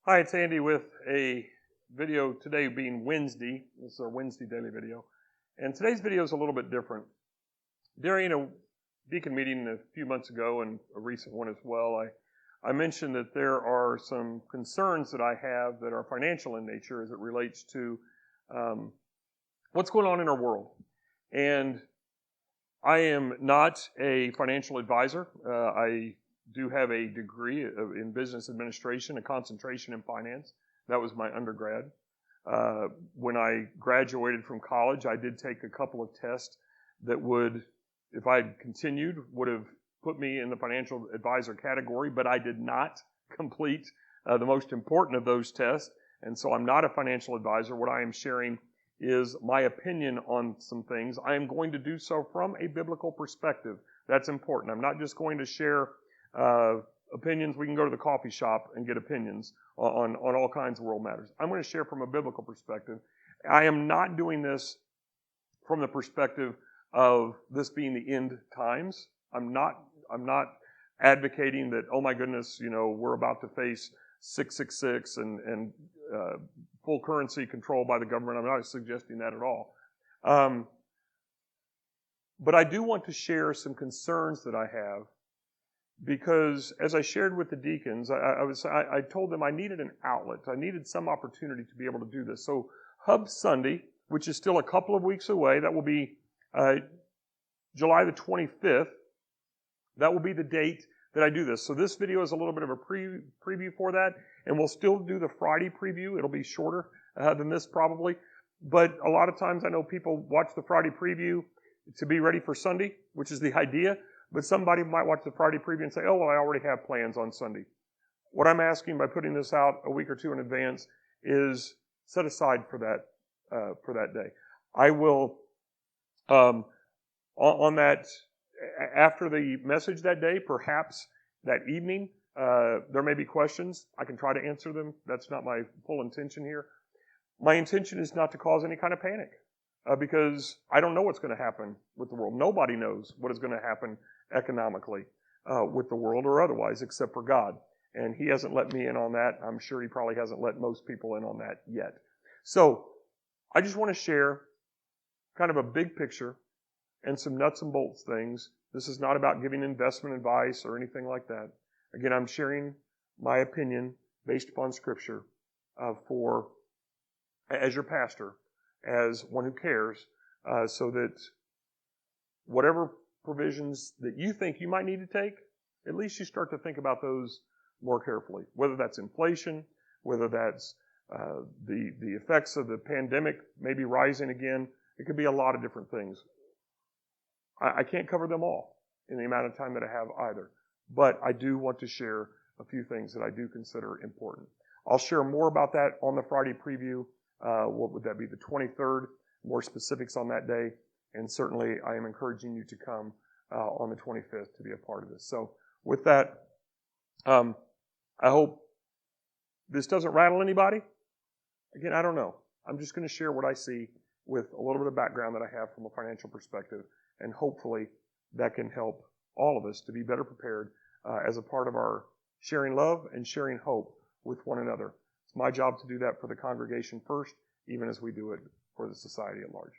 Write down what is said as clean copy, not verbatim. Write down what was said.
Hi, it's Andy with a video today being Wednesday. This is our Wednesday daily video. And today's video is a little bit different. During a deacon meeting a few months ago and a recent one as well, I mentioned that there are some concerns that I have that are financial in nature as it relates to what's going on in our world. And I am not a financial advisor. I do have a degree in business administration, a concentration in finance. That was my undergrad. When I graduated from college, I did take a couple of tests that would, if I had continued, would have put me in the financial advisor category, but I did not complete the most important of those tests. And so I'm not a financial advisor. What I am sharing is my opinion on some things. I am going to do so from a biblical perspective. That's important. I'm not just going to share opinions. We can go to the coffee shop and get opinions on all kinds of world matters. I'm going to share from a biblical perspective. I am not doing this from the perspective of this being the end times. I'm not advocating that, oh my goodness, we're about to face 666 and full currency control by the government. I'm not suggesting that at all. But I do want to share some concerns that I have, because as I shared with the deacons, I told them I needed an outlet. I needed some opportunity to be able to do this. So Hub Sunday, which is still a couple of weeks away, that will be July the 25th. That will be the date that I do this. So this video is a little bit of a preview for that, and we'll still do the Friday preview. It'll be shorter than this probably. But a lot of times I know people watch the Friday preview to be ready for Sunday, which is the idea. But somebody might watch the Friday preview and say, oh, well, I already have plans on Sunday. What I'm asking by putting this out a week or two in advance is set aside for that day. I will, on that, after the message that day, perhaps that evening, there may be questions. I can try to answer them. That's not my full intention here. My intention is not to cause any kind of panic, because I don't know what's going to happen with the world. Nobody knows what is going to happen economically with the world or otherwise, except for God. And He hasn't let me in on that. I'm sure He probably hasn't let most people in on that yet. So I just want to share kind of a big picture and some nuts and bolts things. This is not about giving investment advice or anything like that. Again, I'm sharing my opinion based upon Scripture as your pastor, as one who cares, so that whatever provisions that you think you might need to take, at least you start to think about those more carefully. Whether that's inflation, whether that's the effects of the pandemic maybe rising again. It could be a lot of different things. I can't cover them all in the amount of time that I have either. But I do want to share a few things that I do consider important. I'll share more about that on the Friday preview. What would that be? The 23rd. More specifics on that day. And certainly I am encouraging you to come on the 25th to be a part of this. So with that, I hope this doesn't rattle anybody. Again, I don't know. I'm just going to share what I see with a little bit of background that I have from a financial perspective. And hopefully that can help all of us to be better prepared as a part of our sharing love and sharing hope with one another. It's my job to do that for the congregation first, even as we do it for the society at large.